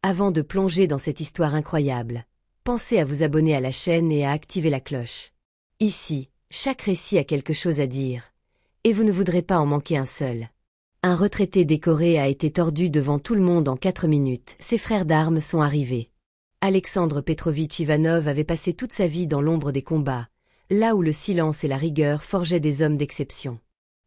Avant de plonger dans cette histoire incroyable, pensez à vous abonner à la chaîne et à activer la cloche. Ici, chaque récit a quelque chose à dire, et vous ne voudrez pas en manquer un seul. Un retraité décoré a été tordu devant tout le monde en 4 minutes, ses frères d'armes sont arrivés. Alexandre Petrovitch Ivanov avait passé toute sa vie dans l'ombre des combats, là où le silence et la rigueur forgeaient des hommes d'exception.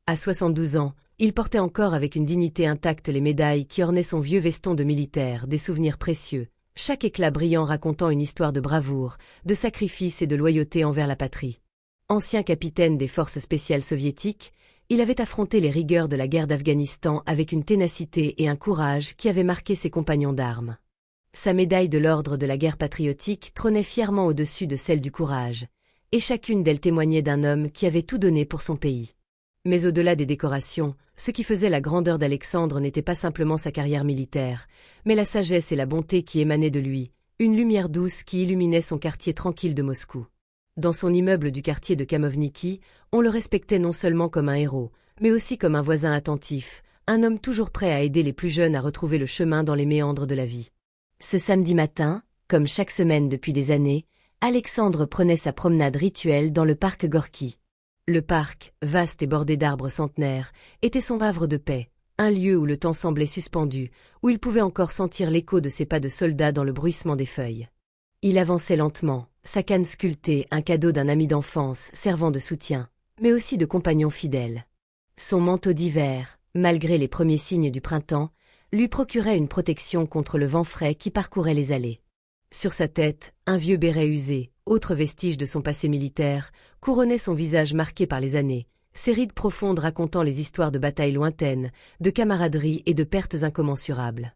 À 72 ans, il portait encore avec une dignité intacte les médailles qui ornaient son vieux veston de militaire, des souvenirs précieux, chaque éclat brillant racontant une histoire de bravoure, de sacrifice et de loyauté envers la patrie. Ancien capitaine des forces spéciales soviétiques, il avait affronté les rigueurs de la guerre d'Afghanistan avec une ténacité et un courage qui avaient marqué ses compagnons d'armes. Sa médaille de l'ordre de la guerre patriotique trônait fièrement au-dessus de celle du courage, et chacune d'elles témoignait d'un homme qui avait tout donné pour son pays. Mais au-delà des décorations, ce qui faisait la grandeur d'Alexandre n'était pas simplement sa carrière militaire, mais la sagesse et la bonté qui émanaient de lui, une lumière douce qui illuminait son quartier tranquille de Moscou. Dans son immeuble du quartier de Kamovniki, on le respectait non seulement comme un héros, mais aussi comme un voisin attentif, un homme toujours prêt à aider les plus jeunes à retrouver le chemin dans les méandres de la vie. Ce samedi matin, comme chaque semaine depuis des années, Alexandre prenait sa promenade rituelle dans le parc Gorky. Le parc, vaste et bordé d'arbres centenaires, était son havre de paix, un lieu où le temps semblait suspendu, où il pouvait encore sentir l'écho de ses pas de soldat dans le bruissement des feuilles. Il avançait lentement, sa canne sculptée, un cadeau d'un ami d'enfance servant de soutien, mais aussi de compagnon fidèle. Son manteau d'hiver, malgré les premiers signes du printemps, lui procurait une protection contre le vent frais qui parcourait les allées. Sur sa tête, un vieux béret usé, autre vestige de son passé militaire, couronnait son visage marqué par les années, ses rides profondes racontant les histoires de batailles lointaines, de camaraderie et de pertes incommensurables.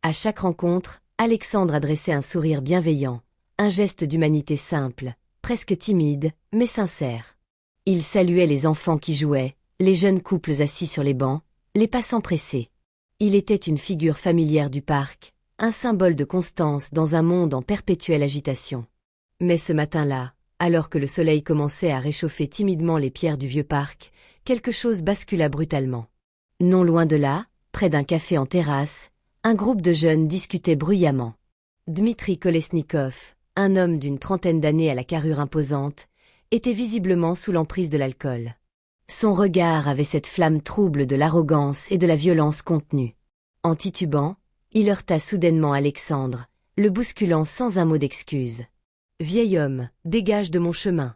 À chaque rencontre, Alexandre adressait un sourire bienveillant, un geste d'humanité simple, presque timide, mais sincère. Il saluait les enfants qui jouaient, les jeunes couples assis sur les bancs, les passants pressés. Il était une figure familière du parc, un symbole de constance dans un monde en perpétuelle agitation. Mais ce matin-là, alors que le soleil commençait à réchauffer timidement les pierres du vieux parc, quelque chose bascula brutalement. Non loin de là, près d'un café en terrasse, un groupe de jeunes discutait bruyamment. Dmitri Kolesnikov, un homme d'une trentaine d'années à la carrure imposante, était visiblement sous l'emprise de l'alcool. Son regard avait cette flamme trouble de l'arrogance et de la violence contenue. En titubant, il heurta soudainement Alexandre, le bousculant sans un mot d'excuse. « Vieil homme, dégage de mon chemin !»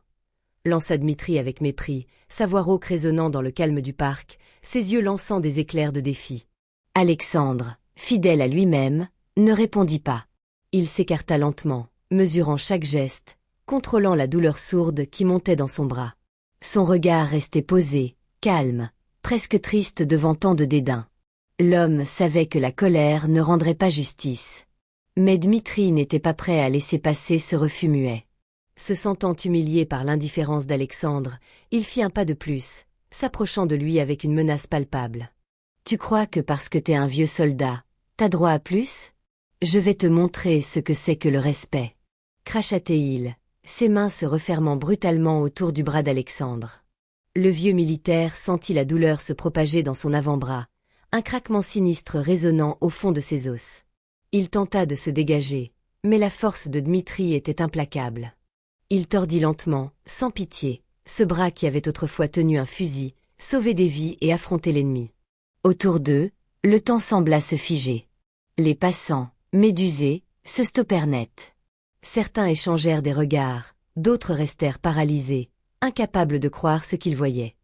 lança Dmitri avec mépris, sa voix rauque résonnant dans le calme du parc, ses yeux lançant des éclairs de défi. Alexandre, fidèle à lui-même, ne répondit pas. Il s'écarta lentement, mesurant chaque geste, contrôlant la douleur sourde qui montait dans son bras. Son regard restait posé, calme, presque triste devant tant de dédain. L'homme savait que la colère ne rendrait pas justice. Mais Dmitri n'était pas prêt à laisser passer ce refus muet. Se sentant humilié par l'indifférence d'Alexandre, il fit un pas de plus, s'approchant de lui avec une menace palpable. « Tu crois que parce que t'es un vieux soldat, t'as droit à plus ? Je vais te montrer ce que c'est que le respect. » cracha-t-il, ses mains se refermant brutalement autour du bras d'Alexandre. Le vieux militaire sentit la douleur se propager dans son avant-bras, un craquement sinistre résonnant au fond de ses os. Il tenta de se dégager, mais la force de Dmitri était implacable. Il tordit lentement, sans pitié, ce bras qui avait autrefois tenu un fusil, sauvé des vies et affronté l'ennemi. Autour d'eux, le temps sembla se figer. Les passants, médusés, se stoppèrent net. Certains échangèrent des regards, d'autres restèrent paralysés, incapables de croire ce qu'ils voyaient.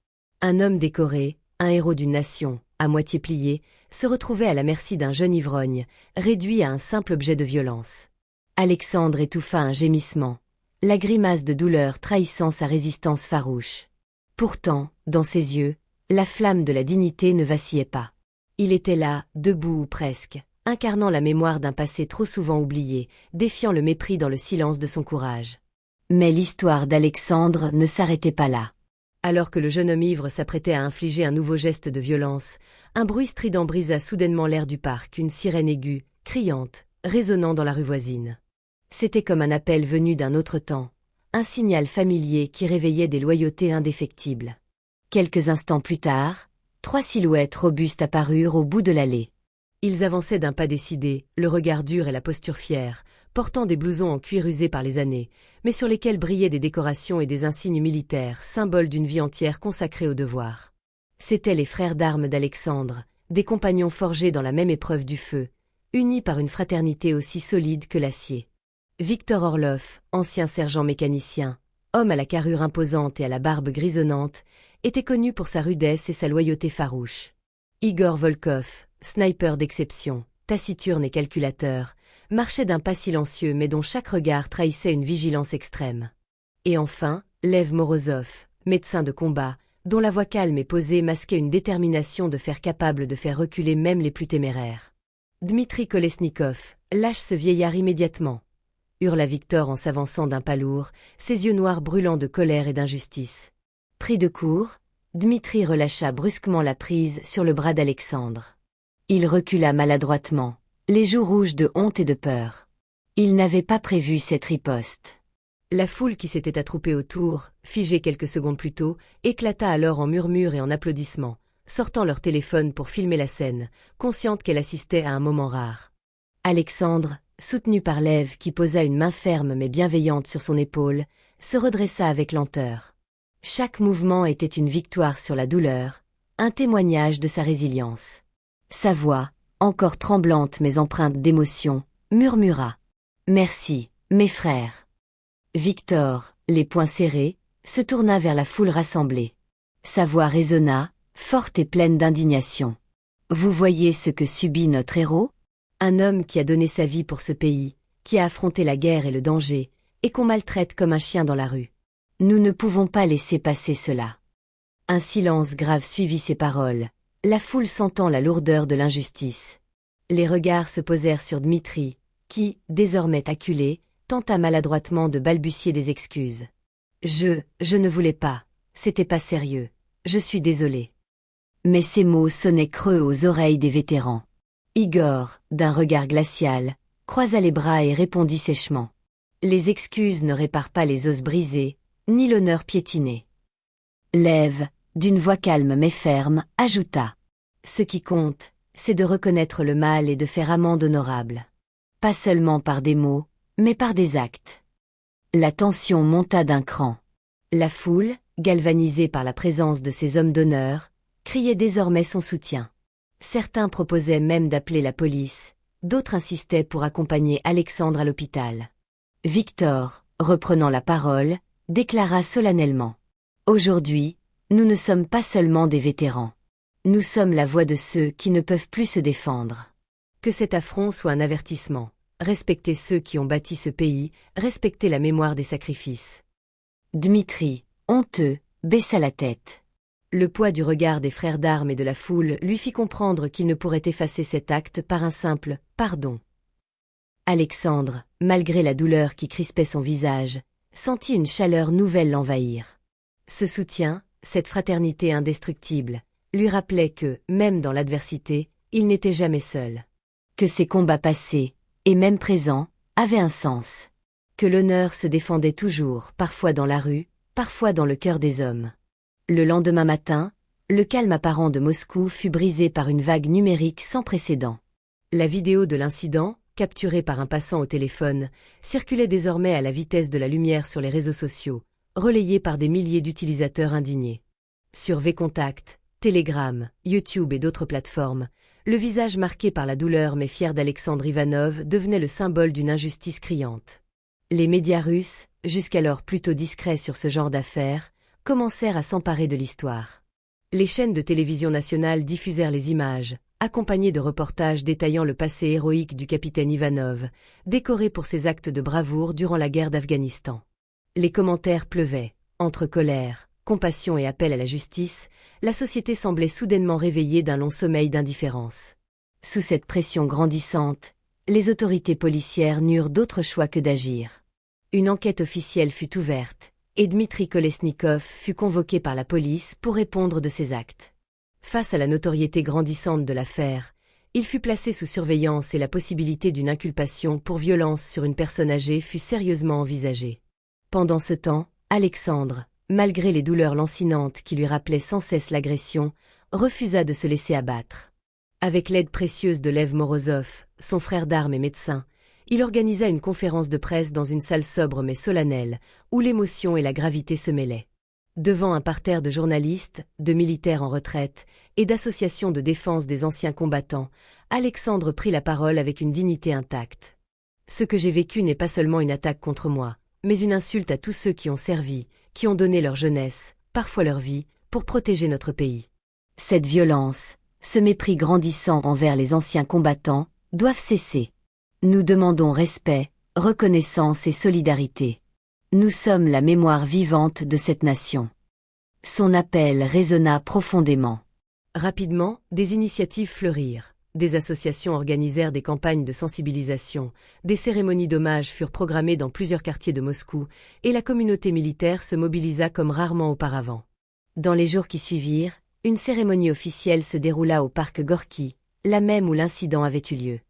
Un homme décoré, un héros d'une nation, à moitié plié, se retrouvait à la merci d'un jeune ivrogne, réduit à un simple objet de violence. Alexandre étouffa un gémissement, la grimace de douleur trahissant sa résistance farouche. Pourtant, dans ses yeux, la flamme de la dignité ne vacillait pas. Il était là, debout ou presque, incarnant la mémoire d'un passé trop souvent oublié, défiant le mépris dans le silence de son courage. Mais l'histoire d'Alexandre ne s'arrêtait pas là. Alors que le jeune homme ivre s'apprêtait à infliger un nouveau geste de violence, un bruit strident brisa soudainement l'air du parc, une sirène aiguë, criante, résonnant dans la rue voisine. C'était comme un appel venu d'un autre temps, un signal familier qui réveillait des loyautés indéfectibles. Quelques instants plus tard, 3 silhouettes robustes apparurent au bout de l'allée. Ils avançaient d'un pas décidé, le regard dur et la posture fière, portant des blousons en cuir usés par les années, mais sur lesquels brillaient des décorations et des insignes militaires, symboles d'une vie entière consacrée au devoir. C'étaient les frères d'armes d'Alexandre, des compagnons forgés dans la même épreuve du feu, unis par une fraternité aussi solide que l'acier. Victor Orloff, ancien sergent mécanicien, homme à la carrure imposante et à la barbe grisonnante, était connu pour sa rudesse et sa loyauté farouche. Igor Volkov, sniper d'exception, taciturne et calculateur, marchait d'un pas silencieux mais dont chaque regard trahissait une vigilance extrême. Et enfin, Lev Morozov, médecin de combat, dont la voix calme et posée masquait une détermination de fer capable de faire reculer même les plus téméraires. « Dmitri Kolesnikov, lâche ce vieillard immédiatement !» hurla Victor en s'avançant d'un pas lourd, ses yeux noirs brûlant de colère et d'injustice. Pris de court, Dmitri relâcha brusquement la prise sur le bras d'Alexandre. Il recula maladroitement, les joues rouges de honte et de peur. Il n'avait pas prévu cette riposte. La foule qui s'était attroupée autour, figée quelques secondes plus tôt, éclata alors en murmures et en applaudissements, sortant leur téléphone pour filmer la scène, consciente qu'elle assistait à un moment rare. Alexandre, soutenu par Lev qui posa une main ferme mais bienveillante sur son épaule, se redressa avec lenteur. Chaque mouvement était une victoire sur la douleur, un témoignage de sa résilience. Sa voix, encore tremblante mais empreinte d'émotion, murmura « Merci, mes frères ». Victor, les poings serrés, se tourna vers la foule rassemblée. Sa voix résonna, forte et pleine d'indignation. « Vous voyez ce que subit notre héros ? Un homme qui a donné sa vie pour ce pays, qui a affronté la guerre et le danger, et qu'on maltraite comme un chien dans la rue. Nous ne pouvons pas laisser passer cela. » Un silence grave suivit ces paroles, la foule sentant la lourdeur de l'injustice. Les regards se posèrent sur Dmitri, qui, désormais acculé, tenta maladroitement de balbutier des excuses. « Je ne voulais pas, c'était pas sérieux, je suis désolé. » Mais ces mots sonnaient creux aux oreilles des vétérans. Igor, d'un regard glacial, croisa les bras et répondit sèchement. Les excuses ne réparent pas les os brisés, ni l'honneur piétiné. Lev, d'une voix calme mais ferme, ajouta. Ce qui compte, c'est de reconnaître le mal et de faire amende honorable. Pas seulement par des mots, mais par des actes. La tension monta d'un cran. La foule, galvanisée par la présence de ces hommes d'honneur, criait désormais son soutien. Certains proposaient même d'appeler la police, d'autres insistaient pour accompagner Alexandre à l'hôpital. Victor, reprenant la parole, déclara solennellement. Aujourd'hui, nous ne sommes pas seulement des vétérans. Nous sommes la voix de ceux qui ne peuvent plus se défendre. Que cet affront soit un avertissement. Respectez ceux qui ont bâti ce pays, respectez la mémoire des sacrifices. Dmitri, honteux, baissa la tête. Le poids du regard des frères d'armes et de la foule lui fit comprendre qu'il ne pourrait effacer cet acte par un simple « pardon ». Alexandre, malgré la douleur qui crispait son visage, sentit une chaleur nouvelle l'envahir. Ce soutien, cette fraternité indestructible, lui rappelait que, même dans l'adversité, il n'était jamais seul. Que ses combats passés, et même présents, avaient un sens. Que l'honneur se défendait toujours, parfois dans la rue, parfois dans le cœur des hommes. Le lendemain matin, le calme apparent de Moscou fut brisé par une vague numérique sans précédent. La vidéo de l'incident, capturée par un passant au téléphone, circulait désormais à la vitesse de la lumière sur les réseaux sociaux, relayée par des milliers d'utilisateurs indignés. Sur Vcontact, Telegram, YouTube et d'autres plateformes, le visage marqué par la douleur mais fier d'Alexandre Ivanov devenait le symbole d'une injustice criante. Les médias russes, jusqu'alors plutôt discrets sur ce genre d'affaires, commencèrent à s'emparer de l'histoire. Les chaînes de télévision nationales diffusèrent les images, accompagnées de reportages détaillant le passé héroïque du capitaine Ivanov, décoré pour ses actes de bravoure durant la guerre d'Afghanistan. Les commentaires pleuvaient, entre colère, compassion et appel à la justice, la société semblait soudainement réveillée d'un long sommeil d'indifférence. Sous cette pression grandissante, les autorités policières n'eurent d'autre choix que d'agir. Une enquête officielle fut ouverte, et Dmitri Kolesnikov fut convoqué par la police pour répondre de ses actes. Face à la notoriété grandissante de l'affaire, il fut placé sous surveillance et la possibilité d'une inculpation pour violence sur une personne âgée fut sérieusement envisagée. Pendant ce temps, Alexandre, malgré les douleurs lancinantes qui lui rappelaient sans cesse l'agression, refusa de se laisser abattre. Avec l'aide précieuse de Lev Morozov, son frère d'armes et médecin, il organisa une conférence de presse dans une salle sobre mais solennelle, où l'émotion et la gravité se mêlaient. Devant un parterre de journalistes, de militaires en retraite et d'associations de défense des anciens combattants, Alexandre prit la parole avec une dignité intacte. Ce que j'ai vécu n'est pas seulement une attaque contre moi, mais une insulte à tous ceux qui ont servi, qui ont donné leur jeunesse, parfois leur vie, pour protéger notre pays. Cette violence, ce mépris grandissant envers les anciens combattants, doivent cesser. Nous demandons respect, reconnaissance et solidarité. Nous sommes la mémoire vivante de cette nation. Son appel résonna profondément. Rapidement, des initiatives fleurirent. Des associations organisèrent des campagnes de sensibilisation, des cérémonies d'hommage furent programmées dans plusieurs quartiers de Moscou, et la communauté militaire se mobilisa comme rarement auparavant. Dans les jours qui suivirent, une cérémonie officielle se déroula au parc Gorki, là même où l'incident avait eu lieu.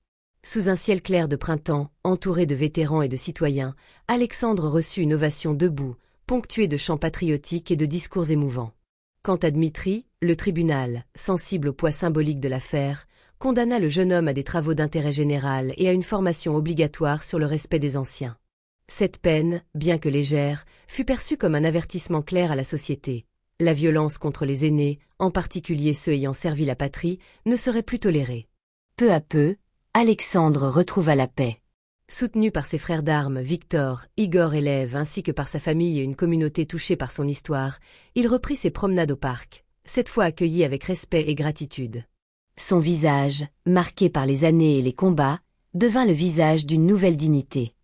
Sous un ciel clair de printemps, entouré de vétérans et de citoyens, Alexandre reçut une ovation debout, ponctuée de chants patriotiques et de discours émouvants. Quant à Dmitri, le tribunal, sensible au poids symbolique de l'affaire, condamna le jeune homme à des travaux d'intérêt général et à une formation obligatoire sur le respect des anciens. Cette peine, bien que légère, fut perçue comme un avertissement clair à la société. La violence contre les aînés, en particulier ceux ayant servi la patrie, ne serait plus tolérée. Peu à peu, Alexandre retrouva la paix. Soutenu par ses frères d'armes Victor, Igor et Lev ainsi que par sa famille et une communauté touchée par son histoire, il reprit ses promenades au parc, cette fois accueilli avec respect et gratitude. Son visage, marqué par les années et les combats, devint le visage d'une nouvelle dignité.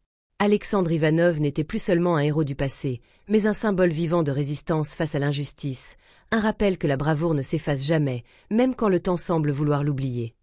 Alexandre Ivanov n'était plus seulement un héros du passé, mais un symbole vivant de résistance face à l'injustice, un rappel que la bravoure ne s'efface jamais, même quand le temps semble vouloir l'oublier.